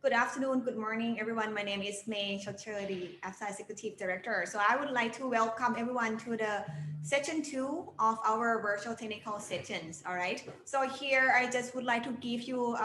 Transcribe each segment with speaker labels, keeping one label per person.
Speaker 1: Good afternoon, good morning, everyone. My name is May Chotradi, AFSA Executive Director. So I would like to welcome everyone to the session 2 of our virtual technical sessions. All right. So here I just would like to give you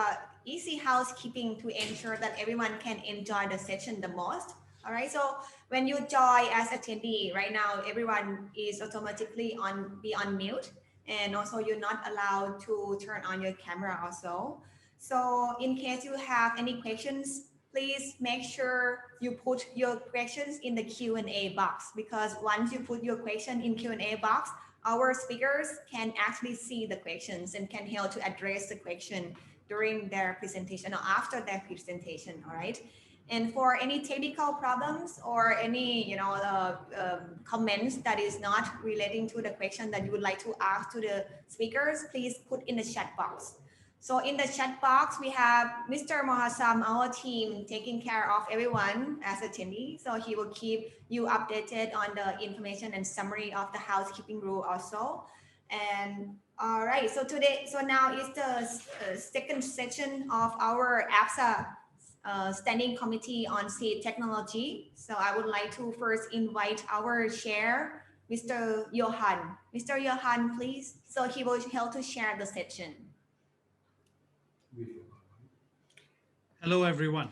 Speaker 1: easy housekeeping to ensure that everyone can enjoy the session the most. All right. So when you join as attendee right now, everyone is automatically be on mute, and also you're not allowed to turn on your camera also. So in case you have any questions, please make sure you put your questions in the Q&A box, because once you put your question in Q&A box, our speakers can actually see the questions and can help to address the question during their presentation or after their presentation, all right? And for any technical problems or any, comments that is not relating to the question that you would like to ask to the speakers, please put in the chat box. So in the chat box, we have Mr. Mohasam, our team, taking care of everyone as attendee. So he will keep you updated on the information and summary of the housekeeping rule also. And all right, so now is the second session of our AFSA Standing Committee on Seed Technology. So I would like to first invite our chair, Mr. Johan. Mr. Johan, please. So he will help to share the session.
Speaker 2: Hello, everyone.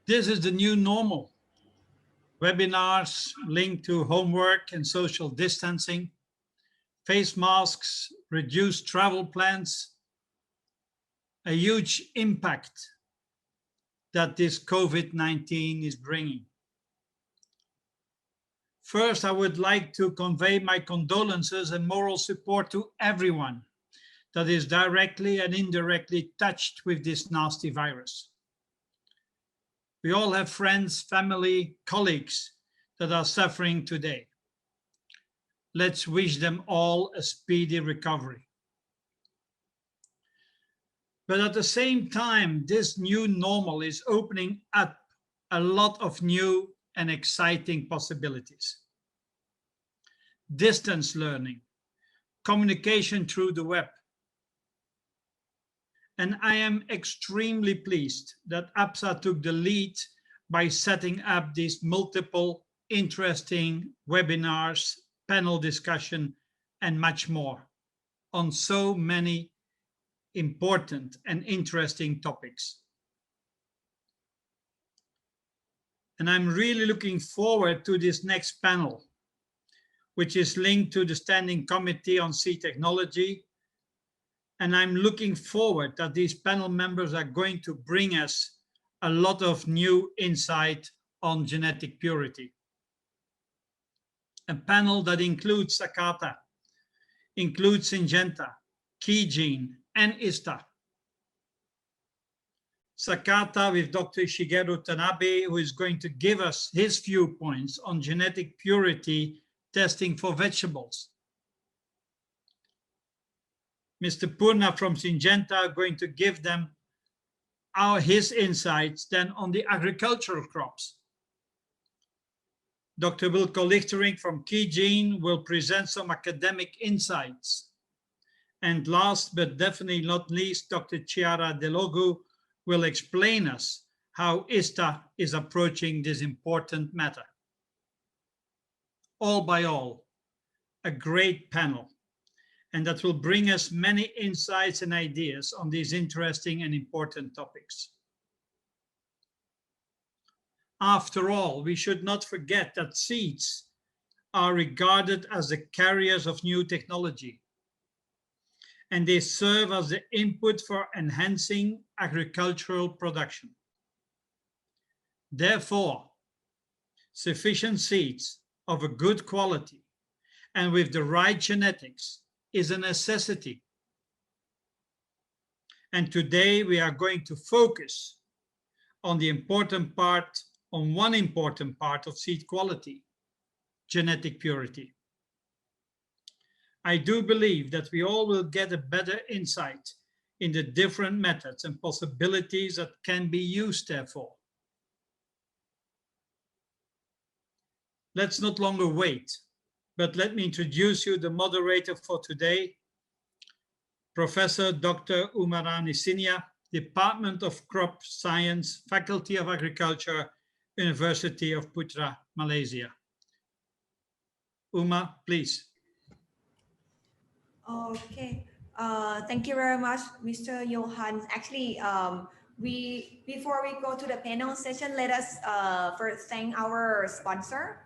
Speaker 2: This is the new normal. Webinars linked to homework and social distancing, face masks, reduced travel plans, a huge impact that this COVID-19 is bringing. First, I would like to convey my condolences and moral support to everyone that is directly and indirectly touched with this nasty virus. We all have friends, family, colleagues that are suffering today. Let's wish them all a speedy recovery. But at the same time, this new normal is opening up a lot of new and exciting possibilities. Distance learning, communication through the web. And I am extremely pleased that APSA took the lead by setting up these multiple interesting webinars, panel discussion, and much more on so many important and interesting topics. And I'm really looking forward to this next panel, which is linked to the Standing Committee on Seed Technology. And I'm looking forward that these panel members are going to bring us a lot of new insight on genetic purity. A panel that includes Sakata, includes Syngenta, Keygene, and ISTA. Sakata with Dr. Shigeru Tanabe, who is going to give us his viewpoints on genetic purity testing for vegetables. Mr. Purna from Syngenta are going to give them his insights then on the agricultural crops. Dr. Wilco Lichtering from Keygene will present some academic insights. And last but definitely not least, Dr. Chiara Delogu will explain us how ISTA is approaching this important matter. All by all, a great panel, and that will bring us many insights and ideas on these interesting and important topics. After all, we should not forget that seeds are regarded as the carriers of new technology, and they serve as the input for enhancing agricultural production. Therefore, sufficient seeds of a good quality and with the right genetics is a necessity. And today we are going to focus on one important part of seed quality, genetic purity. I do believe that we all will get a better insight in the different methods and possibilities that can be used therefore. Let's not longer wait, but let me introduce you the moderator for today, Professor Dr. Umarani Sinya, Department of Crop Science, Faculty of Agriculture, University of Putra, Malaysia. Uma, please.
Speaker 1: Okay. Thank you very much, Mr. Johan. Actually, before we go to the panel session, let us first thank our sponsor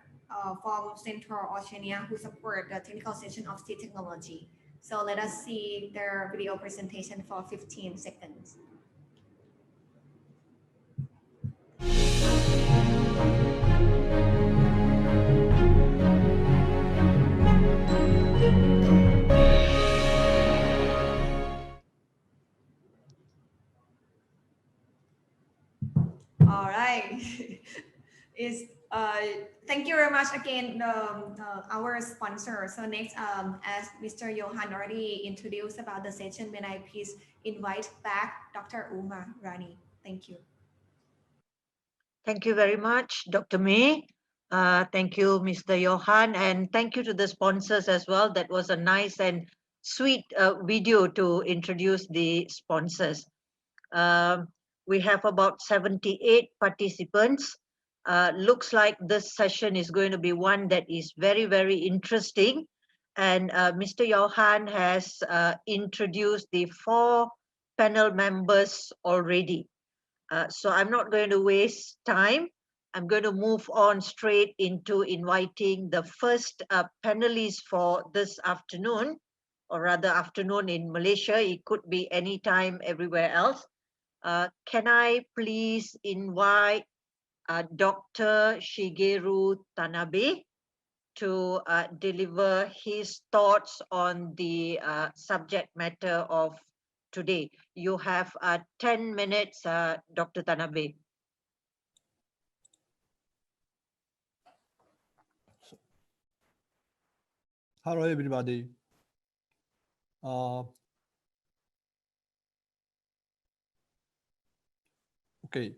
Speaker 1: from Central Oceania who support the technical session of seed technology. So let us see their video presentation for 15 seconds. All right. Thank you very much again, our sponsor. So next, as Mr. Johan already introduced about the session, may I please invite back Dr. Uma Rani. Thank you.
Speaker 3: Thank you very much, Dr. May. Thank you, Mr. Johan, and thank you to the sponsors as well. That was a nice and sweet video to introduce the sponsors. We have about 78 participants. Looks like this session is going to be one that is very, very interesting. And Mr. Johan has introduced the 4 panel members already. So I'm not going to waste time. I'm going to move on straight into inviting the first panelist for this afternoon, or rather afternoon in Malaysia. It could be any time everywhere else. Can I please invite Dr. Shigeru Tanabe to deliver his thoughts on the subject matter of today. You have 10 minutes, Dr. Tanabe.
Speaker 4: Hello, everybody. Okay.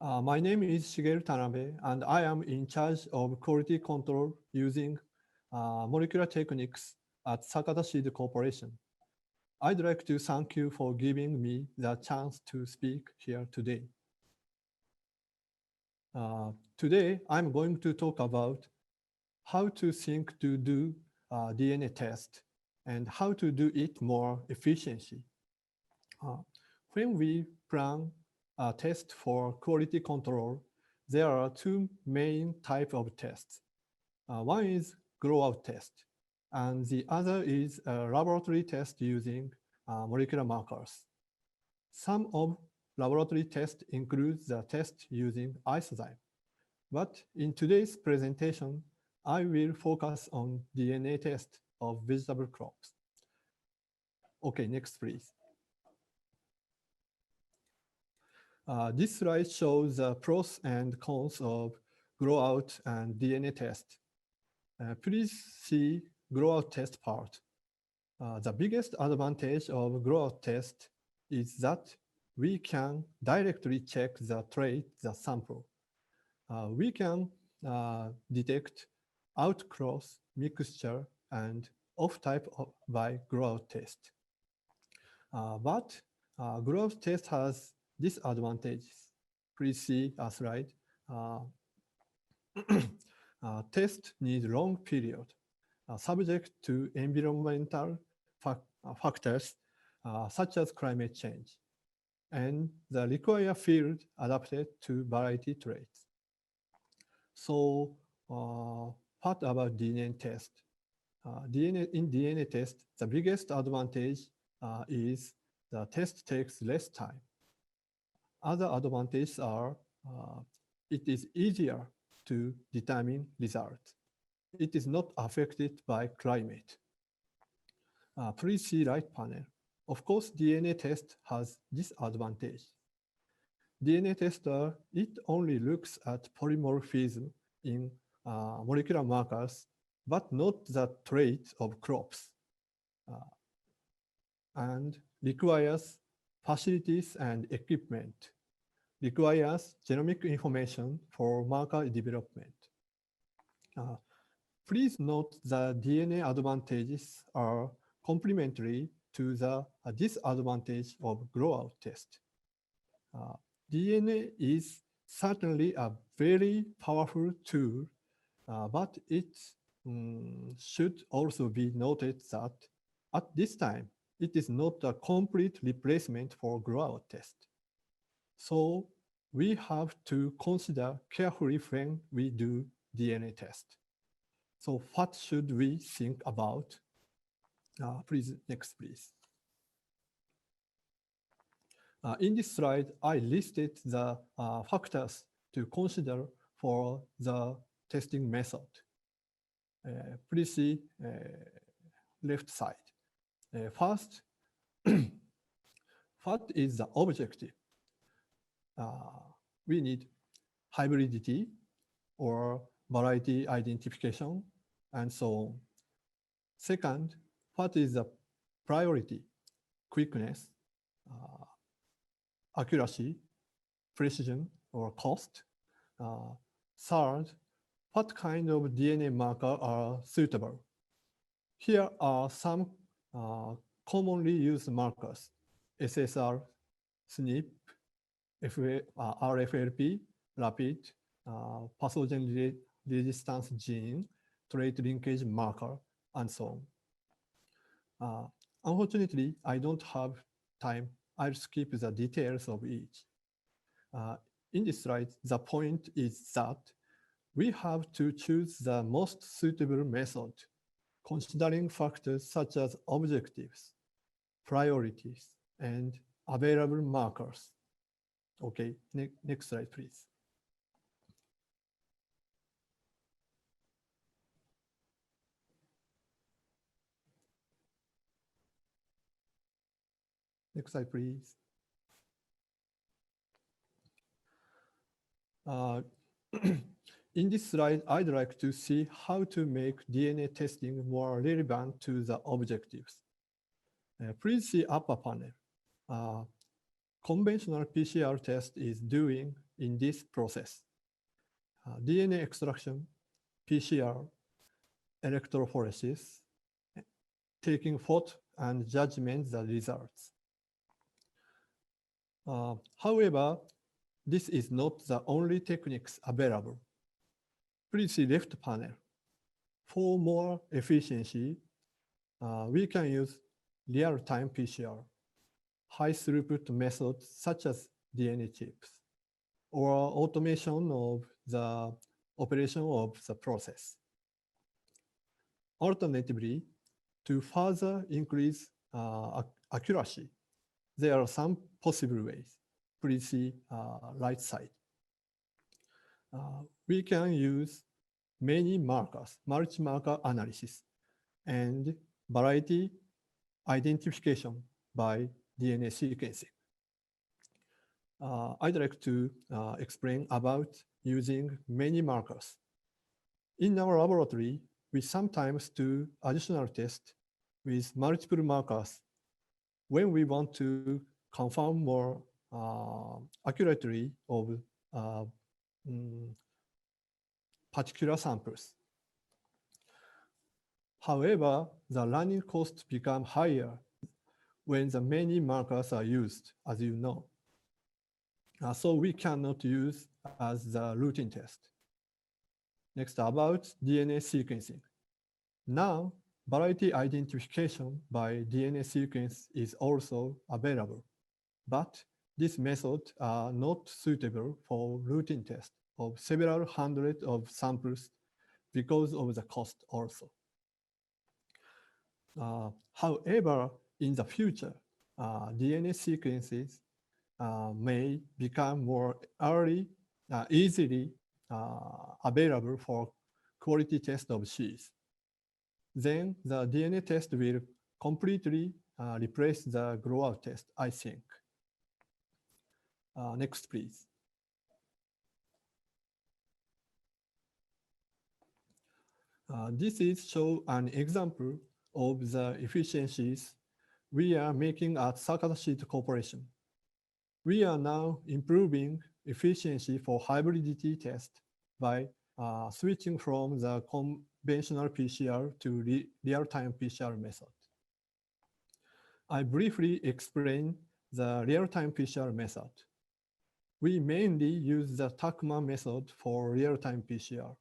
Speaker 4: My name is Shigeru Tanabe, and I am in charge of quality control using molecular techniques at Sakata Seed Corporation. I'd like to thank you for giving me the chance to speak here today. Today, I'm going to talk about how to think to do DNA test and how to do it more efficiently. When we plan a test for quality control, there are 2 main types of tests. One is grow-out test, and the other is a laboratory test using molecular markers. Some of laboratory tests include the test using isozyme. But in today's presentation, I will focus on DNA test of vegetable crops. Okay, next please. This slide shows the pros and cons of grow-out and DNA test. Please see grow-out test part. The biggest advantage of grow-out test is that we can directly check the trait, the sample. We can detect outcross, mixture, and off-type by grow-out test. But grow-out test has disadvantages. Please see a slide. Test needs long period, subject to environmental factors such as climate change, and the required field adapted to variety traits. So, part about DNA test. In DNA test, the biggest advantage is the test takes less time. Other advantages are it is easier to determine result. It is not affected by climate. Please see right panel. Of course, DNA test has disadvantage. DNA tester, it only looks at polymorphism in molecular markers, but not the trait of crops, and requires facilities and equipment, requires genomic information for marker development. Please note the DNA advantages are complementary to the disadvantage of grow-out test. DNA is certainly a very powerful tool, but it should also be noted that at this time, it is not a complete replacement for grow-out test. So we have to consider carefully when we do DNA test. So what should we think about? Please, next, please. In this slide, I listed the factors to consider for the testing method. Please see left side. First, what is the objective? We need hybridity or variety identification and so on. Second, what is the priority? Quickness, accuracy, precision, or cost. Third, what kind of DNA marker are suitable? Here are some commonly used markers: SSR, SNP, RFLP, rapid, pathogen resistance gene, trait linkage marker, and so on. Unfortunately, I don't have time. I'll skip the details of each. In this slide, the point is that we have to choose the most suitable method, considering factors such as objectives, priorities, and available markers. Okay, next slide, please. Next slide, please. In this slide, I'd like to see how to make DNA testing more relevant to the objectives. Please see upper panel. Conventional PCR test is doing in this process. DNA extraction, PCR, electrophoresis, taking photo and judgment the results. However, this is not the only techniques available. Please see left panel. For more efficiency, we can use real-time PCR, high-throughput methods such as DNA chips, or automation of the operation of the process. Alternatively, to further increase accuracy, there are some possible ways. Please see right side. We can use many markers, multi-marker analysis, and variety identification by DNA sequencing. I'd like to explain about using many markers. In our laboratory, we sometimes do additional tests with multiple markers when we want to confirm more accurately of particular samples. However, the running costs become higher when the many markers are used, as you know. So we cannot use as the routine test. Next, about DNA sequencing. Now, variety identification by DNA sequence is also available, but these methods are not suitable for routine tests of several hundred of samples because of the cost also. However, in the future, DNA sequences may become more easily available for quality test of seeds. Then the DNA test will completely replace the grow-out test, I think. Next, please. This is show an example of the efficiencies we are making at Sakata Sheet Corporation. We are now improving efficiency for hybridity test by switching from the conventional PCR to real-time PCR method. I briefly explain the real-time PCR method. We mainly use the TACMA method for real-time PCR.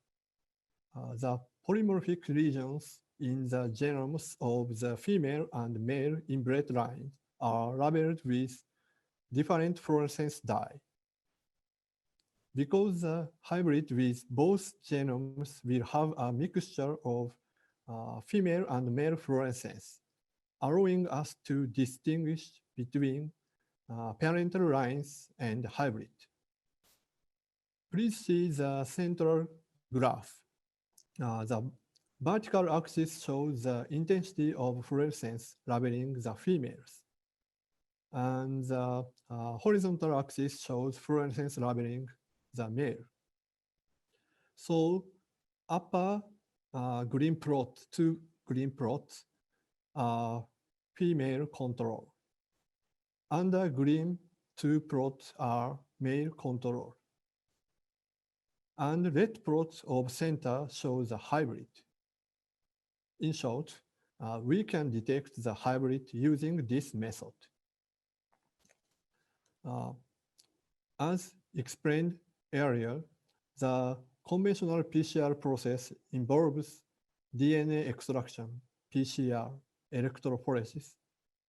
Speaker 4: The polymorphic regions in the genomes of the female and male inbred lines are labeled with different fluorescence dye. Because the hybrid with both genomes will have a mixture of female and male fluorescence, allowing us to distinguish between parental lines and hybrid. Please see the central graph. The vertical axis shows the intensity of fluorescence labeling the females. And the horizontal axis shows fluorescence labeling the male. So upper green plot, two green plots are female control. Under green, two plots are male control. And red plot of center shows a hybrid. In short, we can detect the hybrid using this method. As explained earlier, the conventional PCR process involves DNA extraction, PCR, electrophoresis,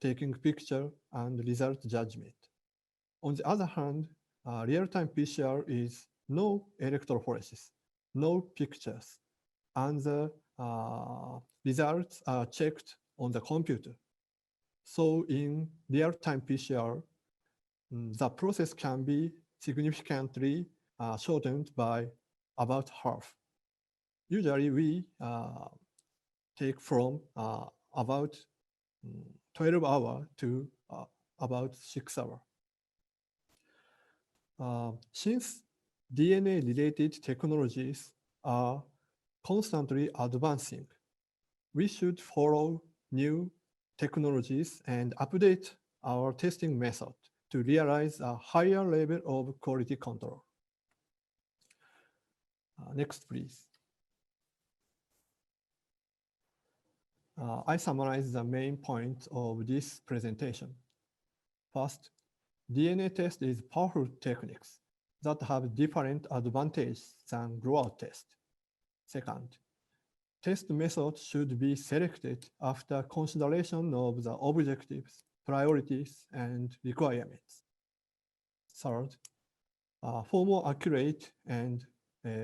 Speaker 4: taking picture, and result judgment. On the other hand, real-time PCR is no electrophoresis, no pictures, and the results are checked on the computer. So in real-time PCR, the process can be significantly shortened by about half. Usually we take from about 12 hours to about 6 hours. Since DNA-related technologies are constantly advancing, we should follow new technologies and update our testing method to realize a higher level of quality control. Next, please. I summarize the main points of this presentation. First, DNA test is powerful techniques that have different advantages than grow-out test. Second, test methods should be selected after consideration of the objectives, priorities, and requirements. Third, for more accurate and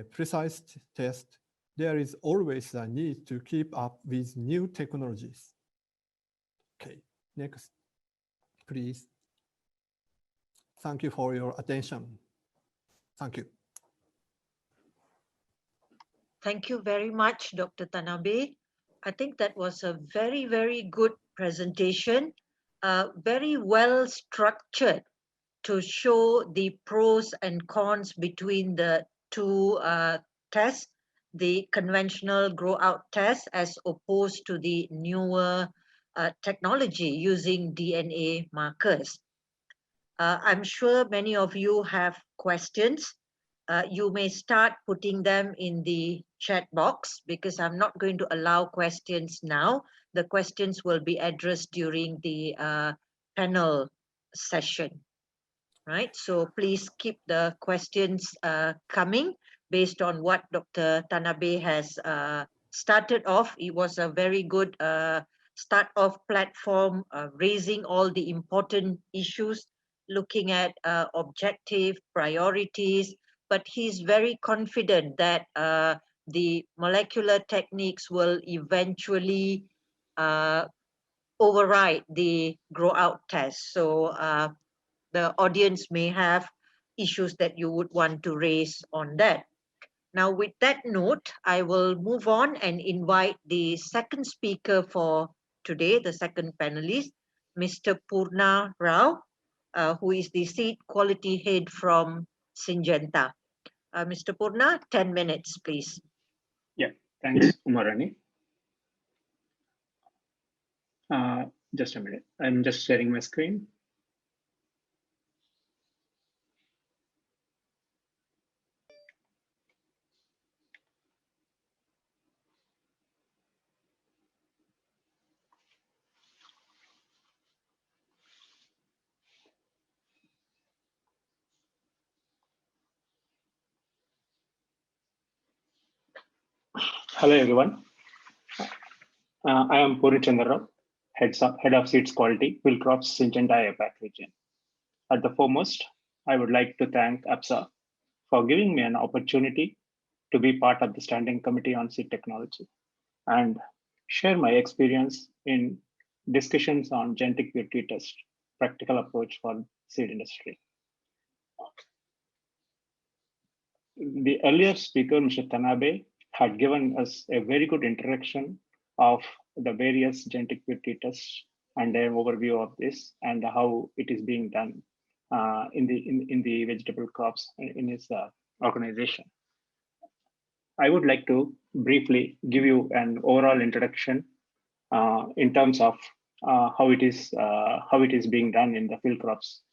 Speaker 4: precise test, there is always a need to keep up with new technologies. Okay, next, please. Thank you for your attention. Thank you.
Speaker 3: Thank you very much, Dr. Tanabe. I think that was a very, very good presentation, very well structured to show the pros and cons between the two tests, the conventional grow out test as opposed to the newer technology using DNA markers. I'm sure many of you have questions. You may start putting them in the chat box because I'm not going to allow questions now. The questions will be addressed during the panel session. Right, so please keep the questions coming based on what Dr. Tanabe has started off. It was a very good start off platform, raising all the important issues, looking at objective priorities, but he's very confident that the molecular techniques will eventually override the grow out test. So the audience may have issues that you would want to raise on that. Now, with that note, I will move on and invite the second speaker for today, the second panelist, Mr. Purna Rao, who is the Seed Quality Head from Syngenta. Mr. Purna, 10 minutes, please.
Speaker 5: Yeah, thanks, Umarani. Just a minute. I'm just sharing my screen. Hello, everyone. I am Puri Chandrarao, Head of Seeds Quality, Field Crops, Syngenta APAC region. At the foremost, I would like to thank APSA for giving me an opportunity to be part of the Standing Committee on Seed Technology and share my experience in discussions on genetic purity test, practical approach for seed industry. The earlier speaker, Mr. Tanabe, had given us a very good introduction of the various genetic purity tests and an overview of this and how it is being done in the vegetable crops in his organization. I would like to briefly give you an overall introduction in terms of how it is being done in the field crops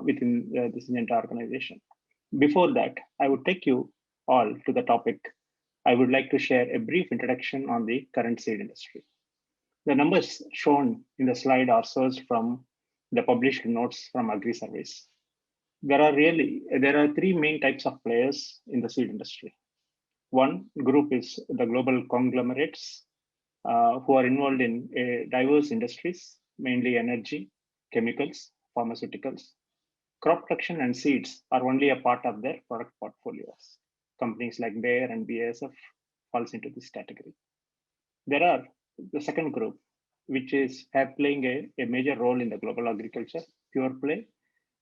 Speaker 5: within the Syngenta organization. Before that, I would take you all to the topic. I would like to share a brief introduction on the current seed industry. The numbers shown in the slide are sourced from the published notes from Agri-Surveys. There are three main types of players in the seed industry. One group is the global conglomerates who are involved in diverse industries, mainly energy, chemicals, pharmaceuticals. Crop protection and seeds are only a part of their product portfolios. Companies like Bayer and BASF falls into this category. There are the second group, which is playing a major role in the global agriculture, pure play,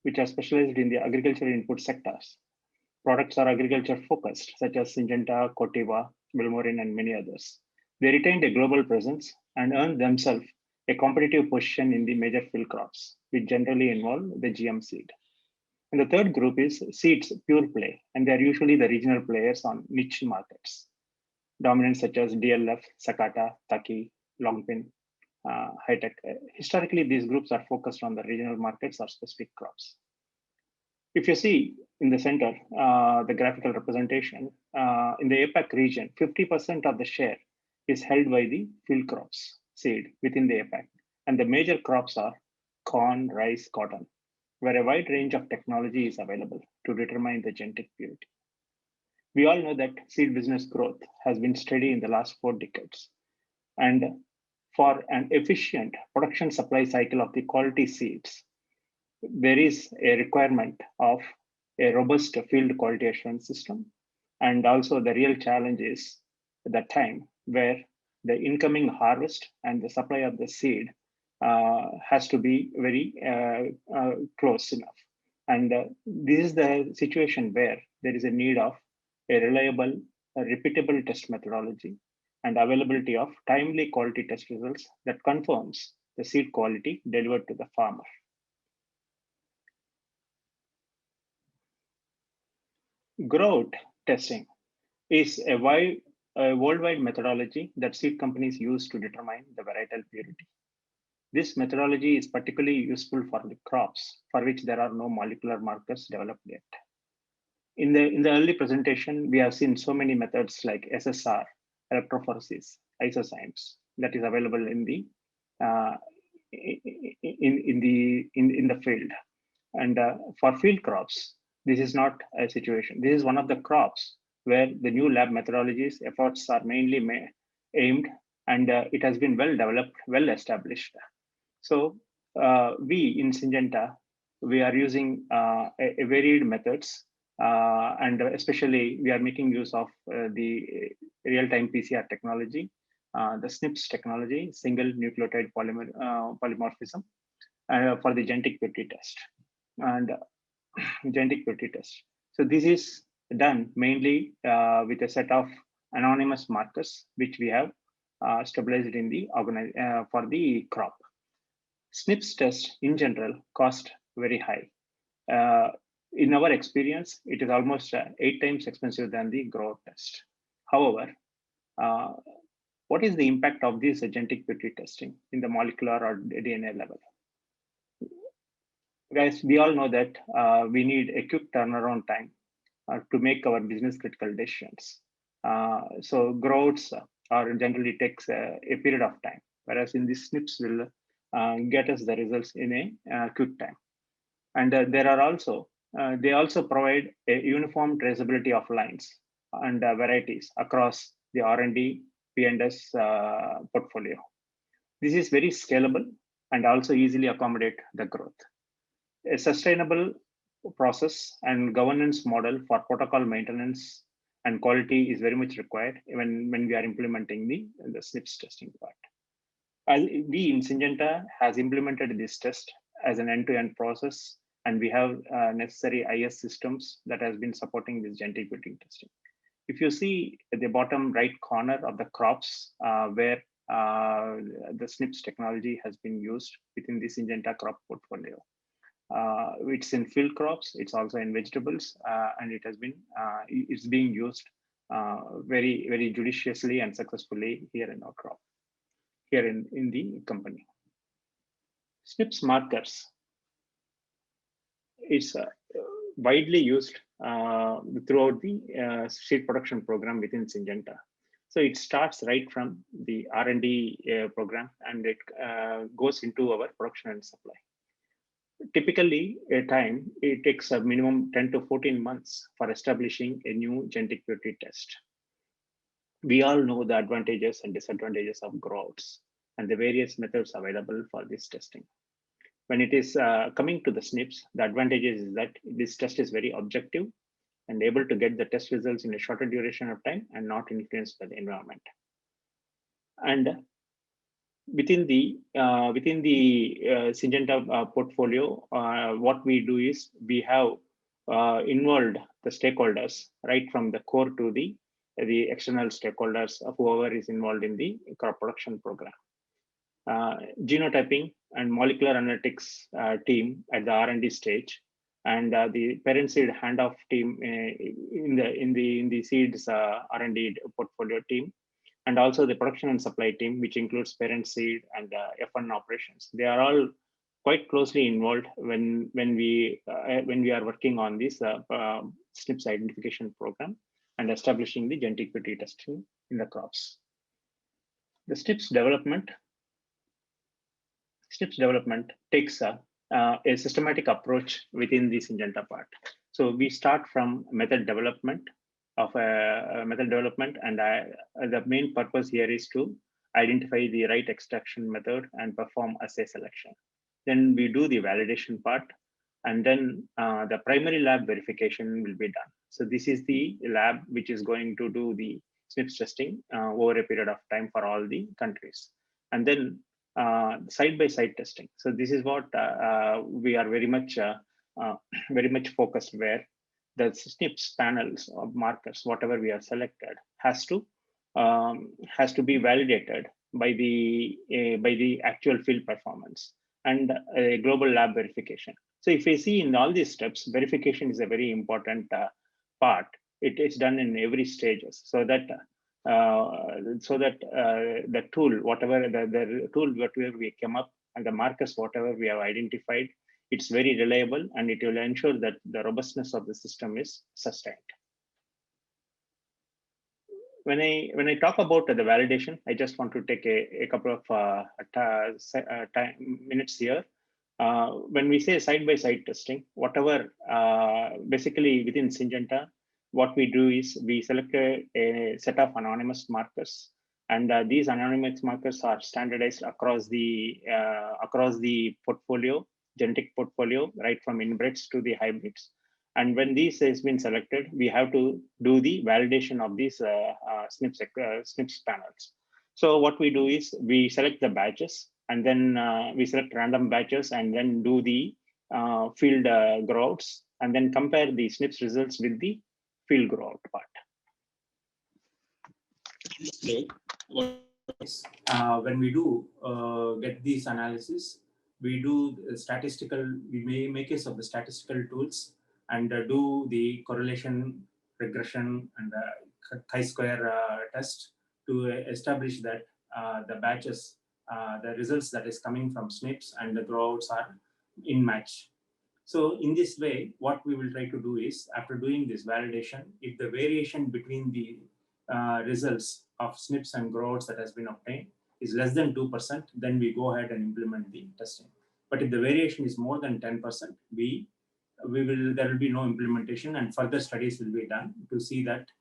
Speaker 5: which are specialized in the agricultural input sectors. Products are agriculture focused, such as Syngenta, Corteva, Vilmorin, and many others. They retained a global presence and earned themselves a competitive position in the major field crops, which generally involve the GM seed. And the third group is seeds pure play, and they're usually the regional players on niche markets. Dominants such as DLF, Sakata, Taki, Longpin, Hightech. Historically, these groups are focused on the regional markets or specific crops. If you see in the center, the graphical representation, in the APAC region, 50% of the share is held by the field crops seed within the APAC. And the major crops are corn, rice, cotton, where a wide range of technology is available to determine the genetic purity. We all know that seed business growth has been steady in the last 4 decades. And for an efficient production supply cycle of the quality seeds, there is a requirement of a robust field quality assurance system. And also the real challenge is the time where the incoming harvest and the supply of the seed has to be very close enough. And this is the situation where there is a need of a reliable, repeatable test methodology and availability of timely quality test results that confirms the seed quality delivered to the farmer. Growth testing is a worldwide methodology that seed companies use to determine the varietal purity. This methodology is particularly useful for the crops for which there are no molecular markers developed yet. In the early presentation, we have seen so many methods like SSR, electrophoresis, isocymes that is available in the field. And for field crops, this is not a situation. This is one of the crops where the new lab methodologies efforts are mainly aimed, and it has been well developed, well established. So we in Syngenta, we are using a varied methods, and especially we are making use of the real-time PCR technology, the SNPs technology, single nucleotide polymorphism, for the genetic purity test and genetic purity test. So this is done mainly with a set of anonymous markers which we have stabilized in the for the crop. SNPs test in general cost very high. In our experience, it is almost 8 times expensive than the growth test. However, what is the impact of this genetic purity testing in the molecular or DNA level? Guys, we all know that we need a quick turnaround time to make our business critical decisions. So growths generally takes a period of time, whereas in these SNPs will get us the results in a quick time. And there are also, they also provide a uniform traceability of lines and varieties across the R&D P&S portfolio. This is very scalable and also easily accommodate the growth. A sustainable process and governance model for protocol maintenance and quality is very much required when we are implementing the SNPs testing part. We in Syngenta has implemented this test as an end-to-end process, and we have necessary IS systems that has been supporting this genetic variety testing. If you see at the bottom right corner of the crops where the SNPs technology has been used within the Syngenta crop portfolio. It's in field crops, it's also in vegetables, and it has been it's being used very judiciously and successfully here in our crop, here in the company. SNPs markers. It's widely used throughout the seed production program within Syngenta. So it starts right from the R&D program, and it goes into our production and supply. Typically, it takes a minimum 10 to 14 months for establishing a new genetic purity test. We all know the advantages and disadvantages of growths and the various methods available for this testing. When it is coming to the SNPs, the advantages is that this test is very objective and able to get the test results in a shorter duration of time and not influenced by the environment. And within the Syngenta portfolio, what we do is we have involved the stakeholders right from the core to the external stakeholders of whoever is involved in the crop production program. Genotyping and molecular analytics team at the R&D stage, and the parent seed handoff team in the seeds R&D portfolio team, and also the production and supply team, which includes parent seed and F1 operations. They are all quite closely involved when we are working on this SNPs identification program and establishing the genetic purity testing in the crops. The SNPs development takes a systematic approach within the Syngenta part. So we start from method development, and the main purpose here is to identify the right extraction method and perform assay selection. Then we do the validation part, and then the primary lab verification will be done. So this is the lab which is going to do the SNPs testing over a period of time for all the countries, and then side-by-side testing. So this is what we are very much focused, where the SNPs panels of markers, whatever we have selected, has to be validated by the actual field performance and a global lab verification. So if we see in all these steps, verification is a very important part. It is done in every stages, so that the tool, whatever the tool whatever we came up, and the markers whatever we have identified, it's very reliable, and it will ensure that the robustness of the system is sustained. When I talk about the validation, I just want to take a couple of minutes here. When we say side-by-side testing, whatever basically within Syngenta, what we do is we select a set of anonymous markers, and these anonymous markers are standardized across the portfolio, genetic portfolio, right from inbreds to the hybrids. And when these has been selected, we have to do the validation of these SNPs panels. So what we do is we select the batches, and then we select random batches, and then do the field growouts, and then compare the SNPs results with the field growout part. When we do get these analysis, we do we make use of the statistical tools and do the correlation, regression, and chi-square test to establish that the batches, the results that is coming from SNPs and the growouts are in match. So in this way, what we will try to do is, after doing this validation, if the variation between the results of SNPs and growouts that has been obtained is less than 2%, then we go ahead and implement the testing. But if the variation is more than 10%, there will be no implementation, and further studies will be done to see that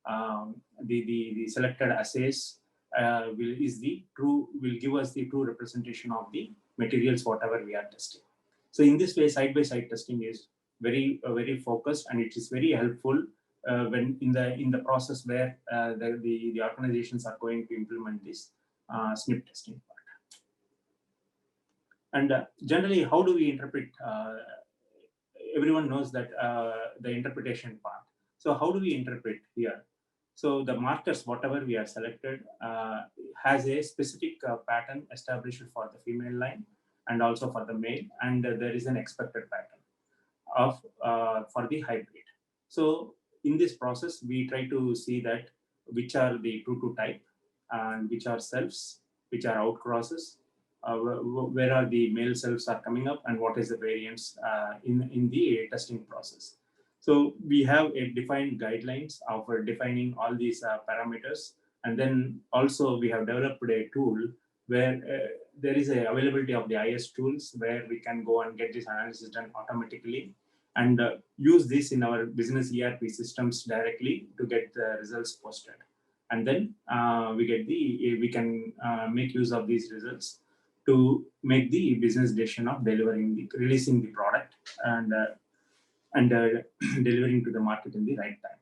Speaker 6: the selected assays will give us the true representation of the materials whatever we are testing. So in this way, side-by-side testing is very focused, and it is very helpful when in the process where the organizations are going to implement this SNP testing part. And generally, how do we interpret? Everyone knows that the interpretation part. So how do we interpret here? So the markers, whatever we have selected, has a specific pattern established for the female line and also for the male, and there is an expected pattern of for the hybrid. So in this process, we try to see that which are the true to type and which are selves, which are outcrosses, where are the male selves are coming up, and what is the variance in the testing process. So we have a defined guidelines of defining all these parameters, and then also we have developed a tool where there is a availability of the IS tools where we can go and get this analysis done automatically and use this in our business ERP systems directly to get the results posted. And then we can make use of these results to make the business decision of releasing the product and delivering to the market in the right time.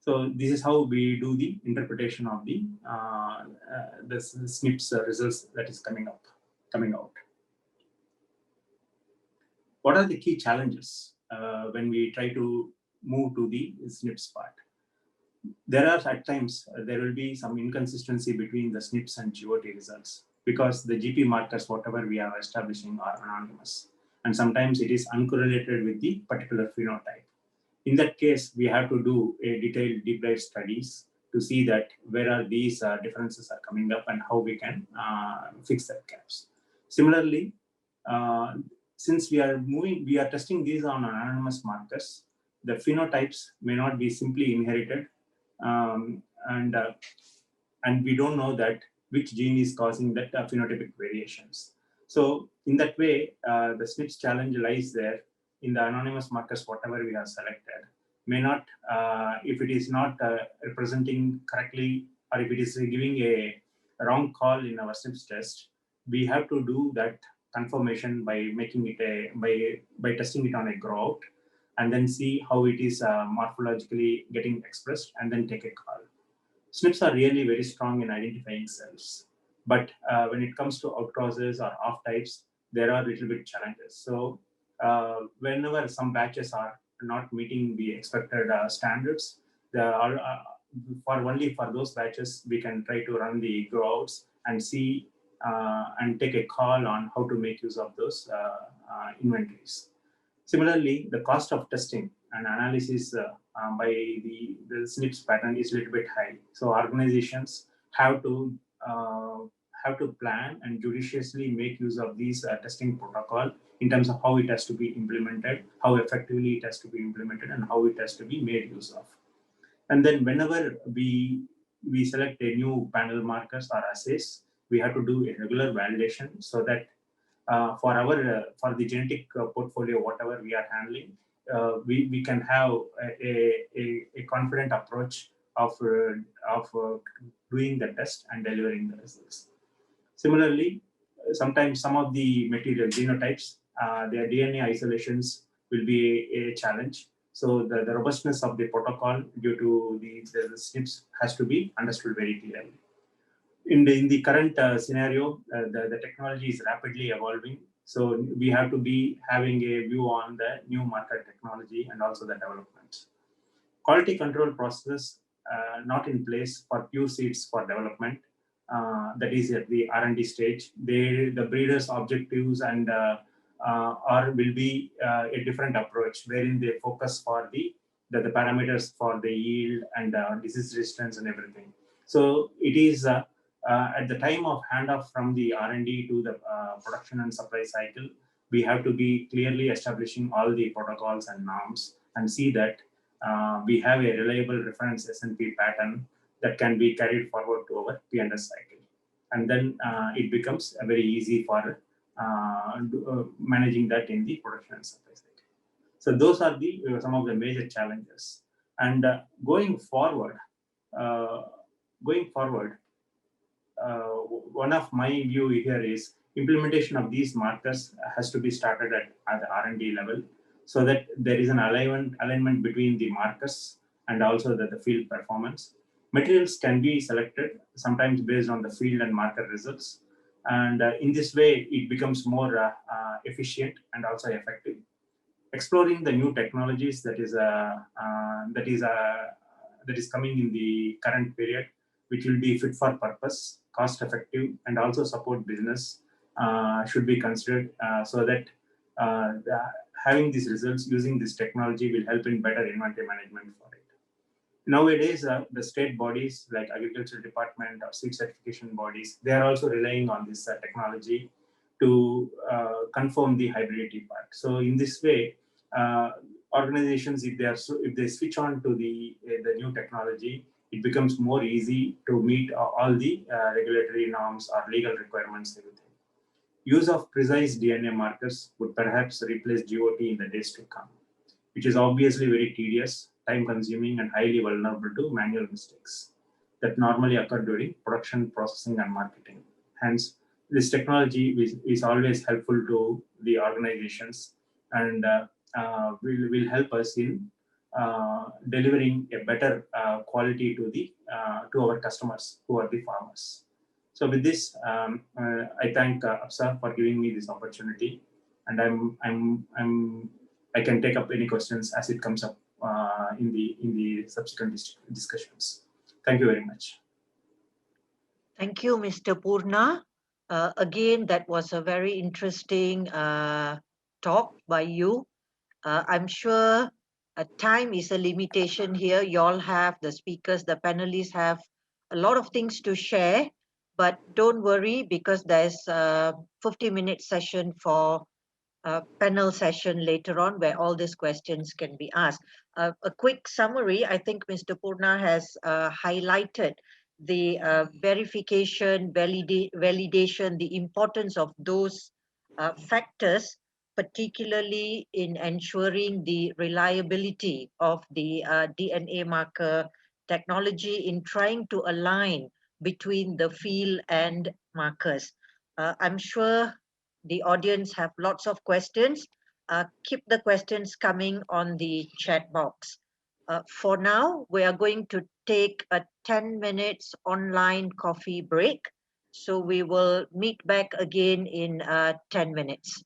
Speaker 6: So this is how we do the interpretation of the SNPs results that is coming out. What are the key challenges when we try to move to the SNPs part? There are at times there will be some inconsistency between the SNPs and GOT results because the GP markers, whatever we are establishing, are anonymous, and sometimes it is uncorrelated with the particular phenotype. In that case, we have to do a detailed deep dive studies to see that where are these differences are coming up and how we can fix that gaps. Similarly, since we are testing these on anonymous markers, the phenotypes may not be simply inherited, and we don't know that which gene is causing that phenotypic variations. So in that way, the SNPs challenge lies there in the anonymous markers, whatever we have selected, may not, if it is not representing correctly, or if it is giving a wrong call in our SNPs test, we have to do that confirmation by making it by testing it on a grout, and then see how it is morphologically getting expressed, and then take a call. SNPs are really very strong in identifying cells, but when it comes to outcrosses or off types, there are little bit challenges. So whenever some batches are not meeting the expected standards, only for those batches, we can try to run the grouts and see and take a call on how to make use of those inventories. Similarly, the cost of testing and analysis by the SNPs pattern is a little bit high. So organizations have to plan and judiciously make use of these testing protocol in terms of how it has to be implemented, how effectively it has to be implemented, and how it has to be made use of. And then whenever we select a new panel markers or assays, we have to do a regular validation so that for the genetic portfolio, whatever we are handling, we can have a confident approach of doing the test and delivering the results. Similarly, sometimes some of the material genotypes, their DNA isolations will be a challenge. So the robustness of the protocol due to the SNPs has to be understood very clearly. In the current scenario, the technology is rapidly evolving. So we have to be having a view on the new market technology and also the development. Quality control processes not in place for few seeds for development. That is at the R&D stage. The breeders' objectives and will be a different approach, wherein they focus for the parameters for the yield and disease resistance and everything. So it is at the time of handoff from the R&D to the production and supply cycle, we have to be clearly establishing all the protocols and norms and see that we have a reliable reference SNP pattern that can be carried forward to our P&S cycle. And then it becomes very easy for managing that in the production and supply cycle. So those are some of the major challenges. And going forward, Going forward, one of my view here is implementation of these markers has to be started at the R&D level, so that there is an alignment between the markers and also the field performance. Materials can be selected sometimes based on the field and marker results, and in this way it becomes more efficient and also effective. Exploring the new technologies that is coming in the current period, which will be fit for purpose, cost effective, and also support business, should be considered, so that having these results using this technology will help in better inventory management for it. Nowadays, the state bodies like agriculture department or seed certification bodies, they are also relying on this technology to confirm the hybridity part. So in this way, organizations, if they switch on to the new technology, it becomes more easy to meet all the regulatory norms or legal requirements, everything. Use of precise DNA markers would perhaps replace GOT in the days to come, which is obviously very tedious, time-consuming, and highly vulnerable to manual mistakes that normally occur during production, processing, and marketing. Hence, this technology is always helpful to the organizations and will help us in delivering a better quality to our customers, who are the farmers. So with this, I thank Afsa for giving me this opportunity, and I can take up any questions as it comes up in the subsequent discussions. Thank you very much.
Speaker 3: Thank you, Mr. Purna. Again, that was a very interesting talk by you. I'm sure time is a limitation here. You all have, the speakers, the panelists have a lot of things to share, but don't worry, because there's a 50-minute session for a panel session later on where all these questions can be asked. A quick summary, I think Mr. Purna has highlighted the verification, validation, the importance of those factors, particularly in ensuring the reliability of the DNA marker technology in trying to align between the field and markers. I'm sure the audience have lots of questions. Keep the questions coming on the chat box. For now, we are going to take a 10 minutes online coffee break. So we will meet back again in 10 minutes.